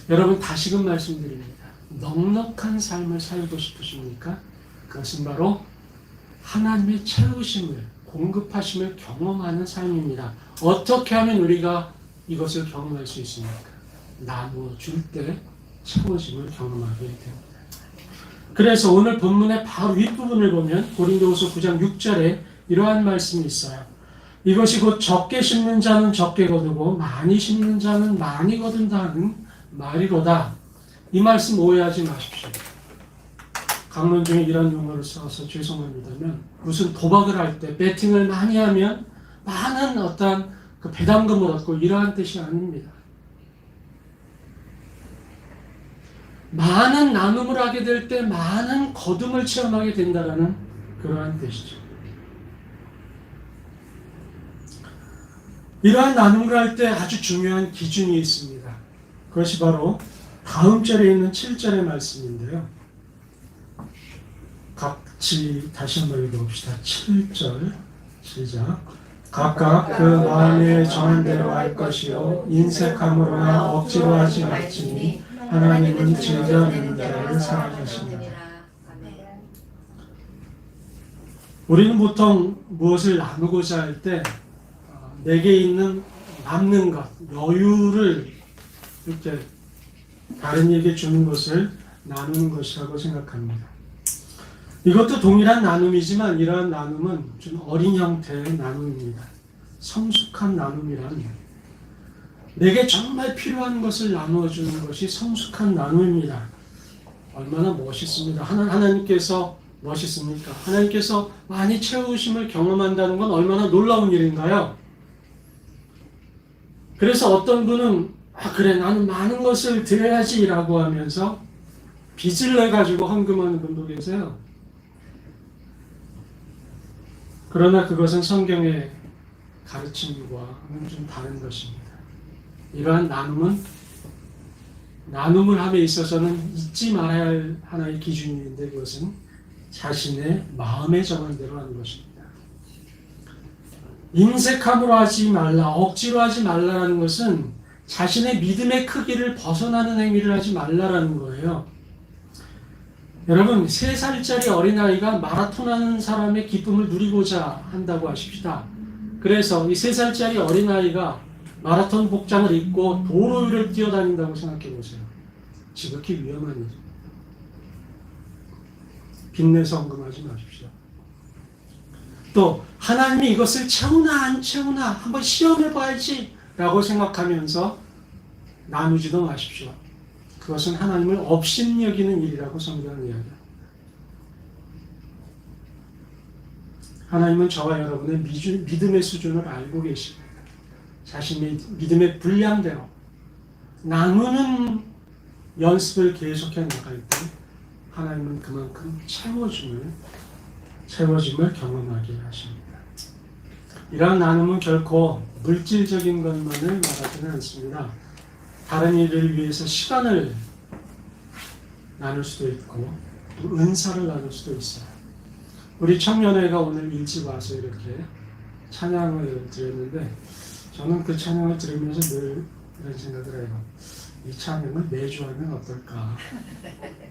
여러분 다시금 말씀드립니다. 넉넉한 삶을 살고 싶으십니까? 그것은 바로 하나님의 채우심을, 공급하심을 경험하는 삶입니다. 어떻게 하면 우리가 이것을 경험할 수 있습니까? 나누어 줄 때 채워짐을 경험하게 됩니다. 그래서 오늘 본문의 바로 윗부분을 보면 고린도후서 9장 6절에 이러한 말씀이 있어요. 이것이 곧 적게 심는 자는 적게 거두고 많이 심는 자는 많이 거둔다는 말이로다. 이 말씀 오해하지 마십시오. 강론 중에 이런 용어를 써서 죄송합니다만 무슨 도박을 할 때 배팅을 많이 하면 많은 어떤 그 배당금을 얻고 이러한 뜻이 아닙니다. 많은 나눔을 하게 될 때 많은 거둠을 체험하게 된다라는 그러한 뜻이죠. 이러한 나눔을 할 때 아주 중요한 기준이 있습니다. 그것이 바로 다음 절에 있는 7절의 말씀인데요. 같이 다시 한번 읽어봅시다. 7절 시작. 각각 그 마음에 정한 대로 할 것이요 인색함으로나 억지로 하지 말지니 하나님은 즐겨 있는 자를 사랑하십니다. 우리는 보통 무엇을 나누고자 할 때 내게 있는 남는 것, 여유를 이렇게 다른 이에게 주는 것을 나누는 것이라고 생각합니다. 이것도 동일한 나눔이지만 이러한 나눔은 좀 어린 형태의 나눔입니다. 성숙한 나눔이란 내게 정말 필요한 것을 나누어 주는 것이 성숙한 나눔입니다. 얼마나 멋있습니다. 하나님께서 멋있습니까? 하나님께서 많이 채우심을 경험한다는 건 얼마나 놀라운 일인가요? 그래서 어떤 분은 그래 나는 많은 것을 드려야지 라고 하면서 빚을 내가지고 헌금하는 분도 계세요. 그러나 그것은 성경의 가르침과는 좀 다른 것입니다. 이러한 나눔을 함에 있어서는 잊지 말아야 할 하나의 기준인데 그것은 자신의 마음에 정한 대로 하는 것입니다. 인색함으로 하지 말라, 억지로 하지 말라라는 것은 자신의 믿음의 크기를 벗어나는 행위를 하지 말라라는 거예요. 여러분, 3살짜리 어린아이가 마라톤 하는 사람의 기쁨을 누리고자 한다고 하십시다. 그래서 이 3살짜리 어린아이가 마라톤 복장을 입고 도로 위를 뛰어다닌다고 생각해 보세요. 지극히 위험한 일입니다. 빚내서 헌금하지 마십시오. 또 하나님이 이것을 채우나 안 채우나 한번 시험해 봐야지 라고 생각하면서 나누지도 마십시오. 그것은 하나님을 업신여기는 일이라고 성경은 이야기합니다. 하나님은 저와 여러분의 믿음의 수준을 알고 계십니다. 자신의 믿음의 분량대로 나누는 연습을 계속해 나갈 때 하나님은 그만큼 채워짐을 경험하게 하십니다. 이러한 나눔은 결코 물질적인 것만을 말하지는 않습니다. 다른 일을 위해서 시간을 나눌 수도 있고 또 은사를 나눌 수도 있어요. 우리 청년회가 오늘 일찍 와서 이렇게 찬양을 드렸는데 저는 그 찬양을 들으면서 늘 이런 생각을 해요. 이 찬양을 매주 하면 어떨까?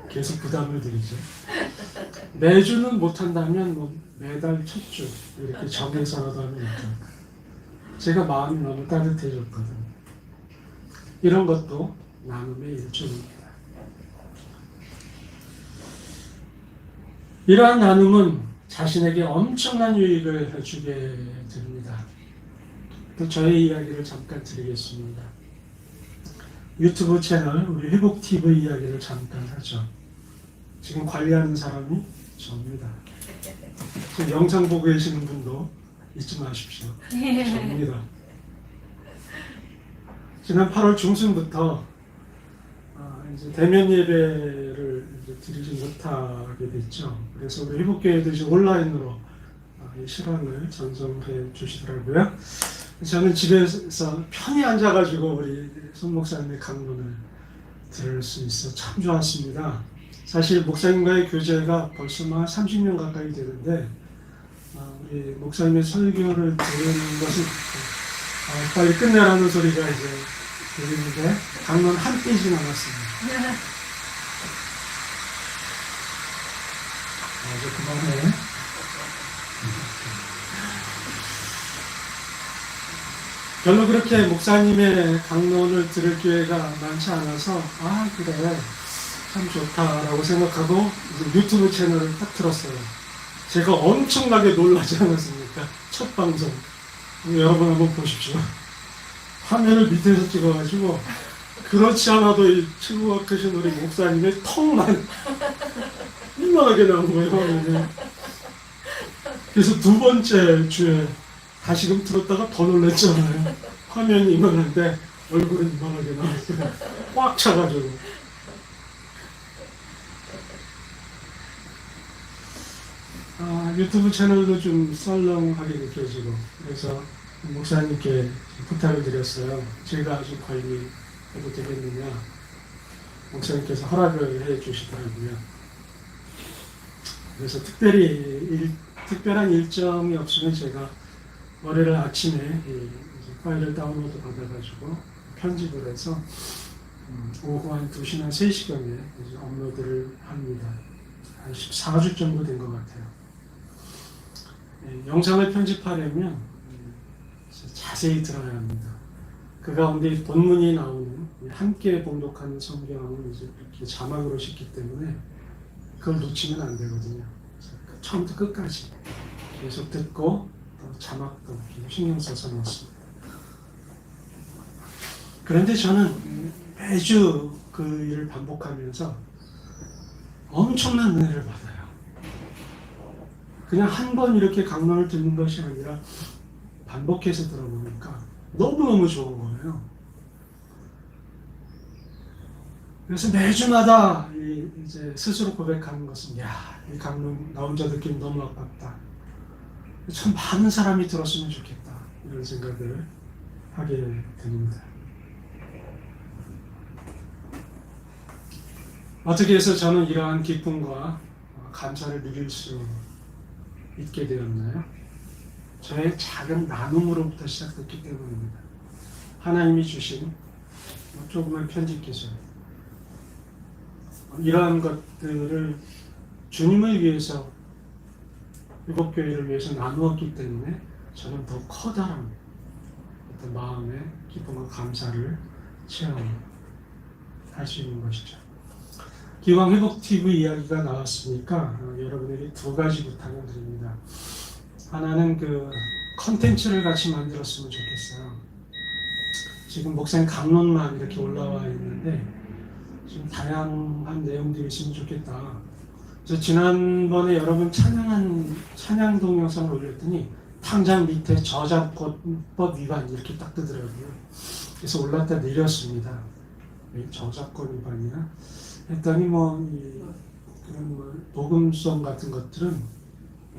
계속 부담을 드리죠. 매주는 못한다면 뭐 매달 첫 주 이렇게 정해서라도 하면 어떨까? 제가 마음이 너무 따뜻해졌거든요. 이런 것도 나눔의 일종입니다. 이러한 나눔은 자신에게 엄청난 유익을 주게 됩니다. 또 저의 이야기를 잠깐 드리겠습니다. 유튜브 채널 우리 회복TV 이야기를 잠깐 하죠. 지금 관리하는 사람이 접니다. 지금 영상 보고 계시는 분도 잊지 마십시오. 접니다. 지난 8월 중순부터 이제 대면 예배를 이제 드리지 못하게 됐죠. 그래서 우리 회복교회도 이제 온라인으로 이 실황을 전송해 주시더라고요. 저는 집에서 편히 앉아가지고 우리 손 목사님의 강론을 들을 수 있어 참 좋았습니다. 사실 목사님과의 교제가 벌써 막 30년 가까이 되는데 우리 목사님의 설교를 들은 것은 빨리 끝내라는 소리가 이제 들리는데 강론 한 페이지 남았습니다. 이제 그만해. 별로 그렇게 목사님의 강론을 들을 기회가 많지 않아서 그래 참 좋다라고 생각하고 이제 유튜브 채널을 딱 틀었어요. 제가 엄청나게 놀라지 않았습니까? 첫 방송. 여러분 한번 보십시오. 화면을 밑에서 찍어가지고 그렇지 않아도 이 친구가 크신 우리 목사님의 턱만 이만하게 나온 거예요, 화면에. 그래서 두 번째 주에 다시금 들었다가 더 놀랐잖아요. 화면이 이만한데 얼굴은 이만하게 나왔어요. 꽉 차가지고. 유튜브 채널도 좀 썰렁하게 느껴지고 그래서 목사님께 부탁을 드렸어요. 제가 좀 관리해도 되겠느냐. 목사님께서 허락을 해 주시더라고요. 그래서 특별한 일정이 없으면 제가 월요일 아침에 파일을 다운로드 받아가지고 편집을 해서 오후 한 2시나 3시경에 업로드를 합니다. 한 14주 정도 된 것 같아요. 영상을 편집하려면 자세히 들어야 합니다. 그 가운데 본문이 나오는 함께 봉독하는 성경은 이제 이렇게 자막으로 싣기 때문에 그걸 놓치면 안 되거든요. 처음부터 끝까지 계속 듣고 또 자막도 신경 써서 넣습니다. 그런데 저는 매주 그 일을 반복하면서 엄청난 은혜를 받아요. 그냥 한 번 이렇게 강론을 듣는 것이 아니라 반복해서 들어보니까 너무너무 좋은 거예요. 그래서 매주마다 이제 스스로 고백하는 것은 이 강론 나 혼자 듣기는 너무 아깝다. 참 많은 사람이 들었으면 좋겠다. 이런 생각을 하게 됩니다. 어떻게 해서 저는 이러한 기쁨과 감사를 누릴 수 있게 되었나요? 저의 작은 나눔으로부터 시작됐기 때문입니다. 하나님이 주신 조그만 편집 기술, 이러한 것들을 주님을 위해서, 회복교회를 위해서 나누었기 때문에 저는 더 커다란 어떤 마음의 기쁨과 감사를 체험할 수 있는 것이죠. 기왕 회복TV 이야기가 나왔으니까 여러분에게 두 가지 부탁을 드립니다. 하나는 그 컨텐츠를 같이 만들었으면 좋겠어요. 지금 목사님 강론만 이렇게 올라와 있는데 좀 다양한 내용들이 있으면 좋겠다. 그래서 지난번에 여러분 찬양 동영상을 올렸더니 탕장 밑에 저작권법 위반 이렇게 딱 뜨더라고요. 그래서 올랐다 내렸습니다. 왜 저작권 위반이야? 했더니 그런 녹음성 같은 것들은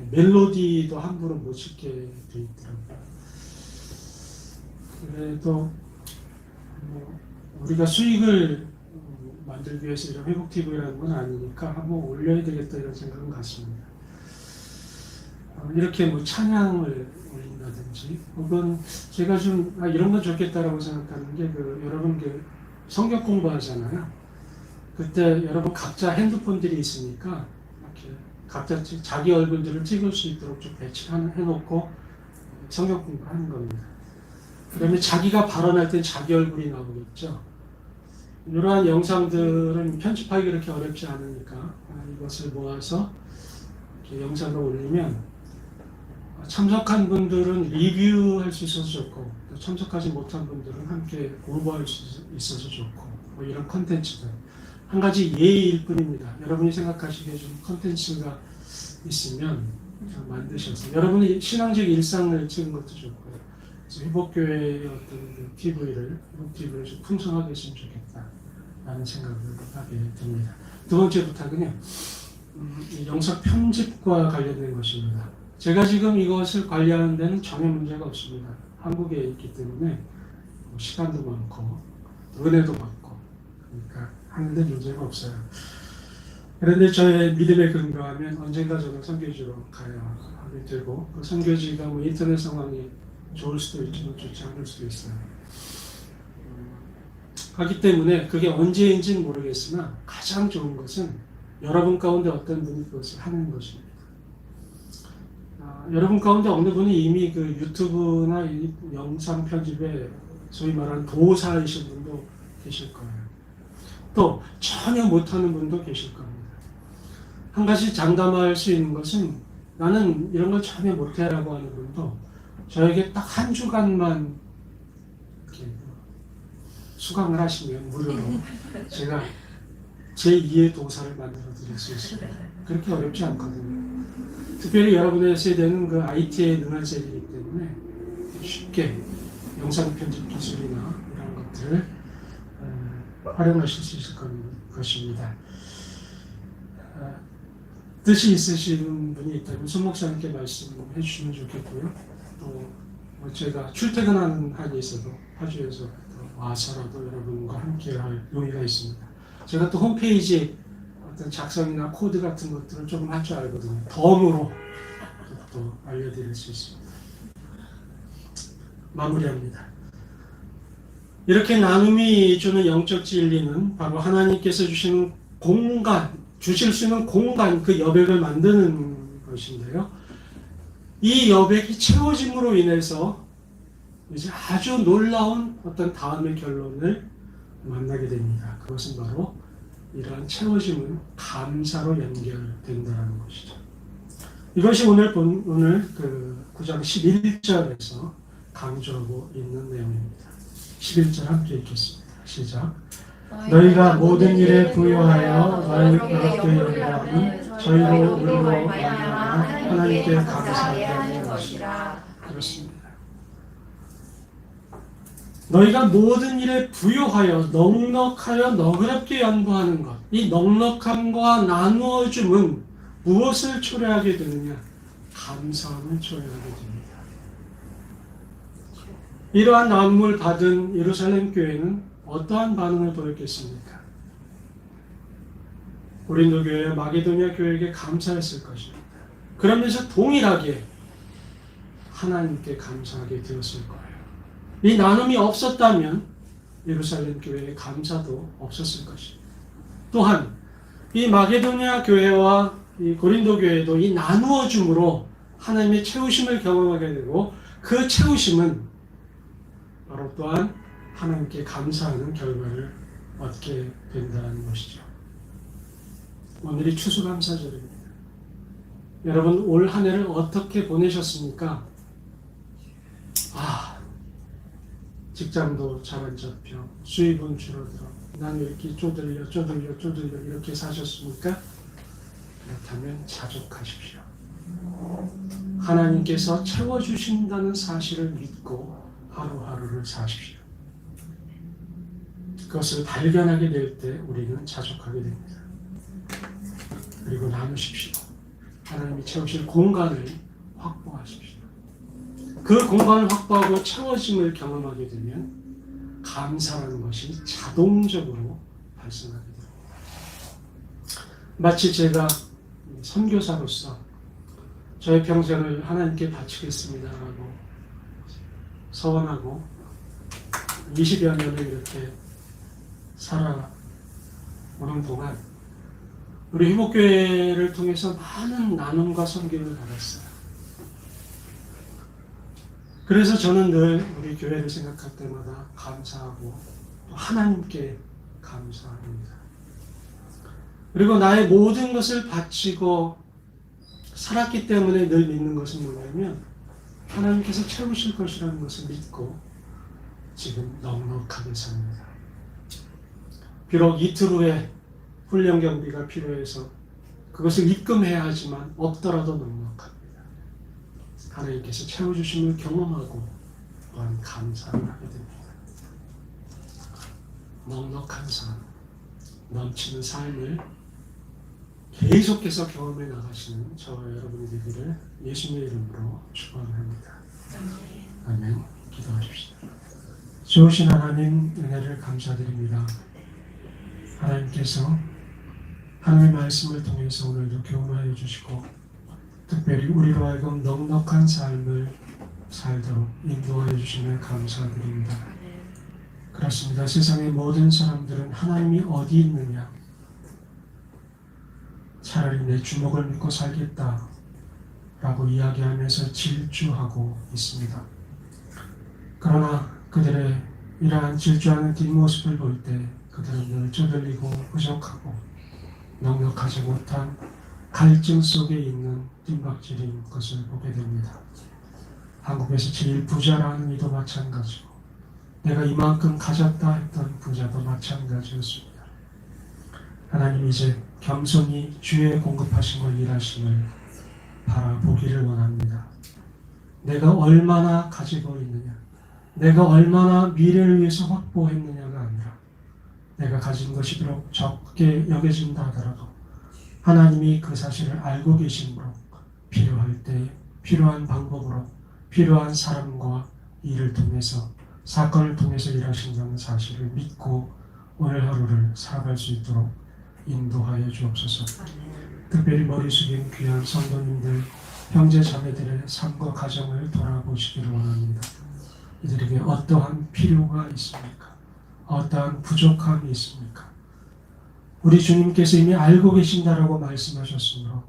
멜로디도 함부로 못 싣게 돼 있더라고요. 그래도 우리가 수익을 만들기 위해서 이런 회복TV라는 건 아니니까 한번 올려야 되겠다 이런 생각은 같습니다. 이렇게 찬양을 올린다든지 혹은 제가 좀 이런 건 좋겠다라고 생각하는 게 여러분 성경 공부하잖아요. 그때 여러분 각자 핸드폰들이 있으니까 이렇게 각자 자기 얼굴들을 찍을 수 있도록 좀 배치해놓고 성경 공부를 하는 겁니다. 그러면 자기가 발언할 때 자기 얼굴이 나오겠죠. 이러한 영상들은 편집하기 그렇게 어렵지 않으니까 이것을 모아서 이렇게 영상을 올리면 참석한 분들은 리뷰할 수 있어서 좋고 참석하지 못한 분들은 함께 공부할 수 있어서 좋고 이런 컨텐츠들 한 가지 예의일 뿐입니다. 여러분이 생각하시기에 좀 컨텐츠가 있으면 만드셔서 여러분의 신앙적 일상을 찍은 것도 좋고요. 그래서 회복교회의 어떤 TV를 좀 풍성하게 했으면 좋겠다라는 생각을 하게 됩니다. 두 번째 부탁은요. 영상 편집과 관련된 것입니다. 제가 지금 이것을 관리하는 데는 전혀 문제가 없습니다. 한국에 있기 때문에 시간도 많고 은혜도 많고 그러니까 하는데 문제가 없어요. 그런데 저의 믿음에 근거하면 언젠가 저는 선교지로 가야 하게 되고 그 선교지가 뭐 인터넷 상황이 좋을 수도 있지만 좋지 않을 수도 있어요. 하기 때문에 그게 언제인지는 모르겠으나 가장 좋은 것은 여러분 가운데 어떤 분이 그것을 하는 것입니다. 여러분 가운데 어느 분이 이미 그 유튜브나 이 영상 편집에 소위 말하는 도사이신 분도 계실 거예요. 또 전혀 못하는 분도 계실 겁니다. 한 가지 장담할 수 있는 것은 나는 이런 걸 전혀 못해라고 하는 분도 저에게 딱 한 주간만 이렇게 수강을 하시면 무료로 제가 제2의 도사를 만들어 드릴 수 있습니다. 그렇게 어렵지 않거든요. 특별히 여러분의 세대는 그 IT에 능한 세대이기 때문에 쉽게 영상 편집 기술이나 이런 것들을 활용하실 수 있을 것입니다. 뜻이 있으신 분이 있다면 손 목사님께 말씀해 주시면 좋겠고요. 또 뭐 제가 출퇴근하는 한이 있어도 파주에서 와서라도 여러분과 함께할 용의가 있습니다. 제가 또 홈페이지 어떤 작성이나 코드 같은 것들을 조금 할 줄 알거든요. 덤으로 또 알려드릴 수 있습니다. 마무리합니다. 이렇게 나눔이 주는 영적 진리는 바로 하나님께서 주시는 공간, 주실 수 있는 공간, 그 여백을 만드는 것인데요. 이 여백이 채워짐으로 인해서 이제 아주 놀라운 어떤 다음의 결론을 만나게 됩니다. 그것은 바로 이러한 채워짐은 감사로 연결된다는 것이죠. 이것이 오늘 그 9장 11절에서 강조하고 있는 내용입니다. 11절 함께 읽겠습니다. 시작. 너희가 모든 일에 부여하여 너희에게 연락하는 저희로 우리로 말미암아 하나님께 감사하게 하는 것이라. 그렇습니다. 너희가 모든 일에 부여하여 넉넉하여 너그럽게 연구하는 것, 이 넉넉함과 나누어줌은 무엇을 초래하게 되느냐? 감사함을 초래하게 됩니다. 이러한 나눔을 받은 예루살렘 교회는 어떠한 반응을 보였겠습니까? 고린도 교회와 마게도냐 교회에게 감사했을 것입니다. 그러면서 동일하게 하나님께 감사하게 되었을 거예요. 이 나눔이 없었다면 예루살렘 교회의 감사도 없었을 것입니다. 또한 이 마게도냐 교회와 이 고린도 교회도 이 나누어줌으로 하나님의 채우심을 경험하게 되고 그 채우심은 바로 또한 하나님께 감사하는 결과를 얻게 된다는 것이죠. 오늘이 추수감사절입니다. 여러분 올 한 해를 어떻게 보내셨습니까? 직장도 잘 안 잡혀, 수입은 줄어들어, 나는 이렇게 쪼들려 이렇게 사셨습니까? 그렇다면 자족하십시오. 하나님께서 채워주신다는 사실을 믿고 하루하루를 사십시오. 그것을 발견하게 될 때 우리는 자족하게 됩니다. 그리고 나누십시오. 하나님이 채우실 공간을 확보하십시오. 그 공간을 확보하고 채워짐을 경험하게 되면 감사라는 것이 자동적으로 발생하게 됩니다. 마치 제가 선교사로서 저의 평생을 하나님께 바치겠습니다라고 서원하고 20여 년을 이렇게 살아오는 동안 우리 회복교회를 통해서 많은 나눔과 섬김을 받았어요. 그래서 저는 늘 우리 교회를 생각할 때마다 감사하고 또 하나님께 감사합니다. 그리고 나의 모든 것을 바치고 살았기 때문에 늘 믿는 것은 뭐냐면 하나님께서 채우실 것이라는 것을 믿고 지금 넉넉하게 삽니다. 비록 이틀 후에 훈련 경비가 필요해서 그것을 입금해야 하지만 없더라도 넉넉합니다. 하나님께서 채워주심을 경험하고 또한 감사를 하게 됩니다. 넉넉한 삶, 넘치는 삶을 계속해서 경험해 나가시는 저와 여러분이 되기를 예수님의 이름으로 축원합니다. 아멘. 기도하십시오. 좋으신 하나님 은혜를 감사드립니다. 하나님께서 하나님의 말씀을 통해서 오늘도 교훈하여 주시고 특별히 우리로 하여금 넉넉한 삶을 살도록 인도하여 주시면 감사드립니다. 그렇습니다. 세상의 모든 사람들은 하나님이 어디 있느냐, 차라리 내 주먹을 믿고 살겠다 라고 이야기하면서 질주하고 있습니다. 그러나 그들의 이러한 질주하는 뒷모습을 볼 때 그들은 늘 쪼들리고 부족하고 넉넉하지 못한 갈증 속에 있는 뒷박질인 것을 보게 됩니다. 한국에서 제일 부자라는 이도 마찬가지고 내가 이만큼 가졌다 했던 부자도 마찬가지였습니다. 하나님 이제 겸손히 주의 공급하신 걸 일하심을 바라보기를 원합니다. 내가 얼마나 가지고 있느냐, 내가 얼마나 미래를 위해서 확보했느냐가 아니라 내가 가진 것이 비록 적게 여겨진다 하더라도 하나님이 그 사실을 알고 계심으로 필요할 때 필요한 방법으로 필요한 사람과 일을 통해서 사건을 통해서 일하신다는 사실을 믿고 오늘 하루를 살아갈 수 있도록 인도하여 주옵소서. 특별히 머리 숙인 귀한 성도님들, 형제 자매들의 삶과 가정을 돌아보시기를 원합니다. 이들에게 어떠한 필요가 있습니까? 어떠한 부족함이 있습니까? 우리 주님께서 이미 알고 계신다라고 말씀하셨으므로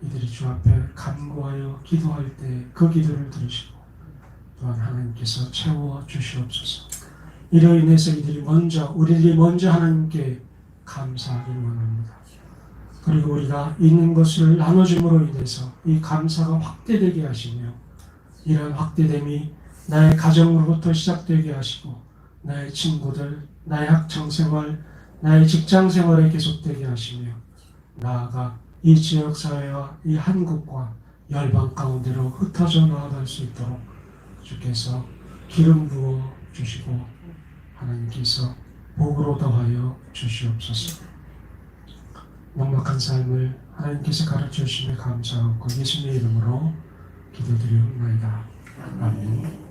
이들이 주 앞에 간구하여 기도할 때 그 기도를 들으시고 또한 하나님께서 채워 주시옵소서. 이로 인해서 우리들이 먼저 하나님께 감사하기를 원합니다. 그리고 우리가 있는 것을 나눠줌으로 인해서 이 감사가 확대되게 하시며 이러한 확대됨이 나의 가정으로부터 시작되게 하시고 나의 친구들, 나의 학창생활, 나의 직장생활에 계속되게 하시며 나아가 이 지역사회와 이 한국과 열방 가운데로 흩어져 나아갈 수 있도록 주께서 기름 부어 주시고 하나님께서 복으로 더하여 주시옵소서. 넉넉한 삶을 하나님께서 가르쳐 주심에 감사하고 예수님의 이름으로 기도드리옵나이다. 아멘.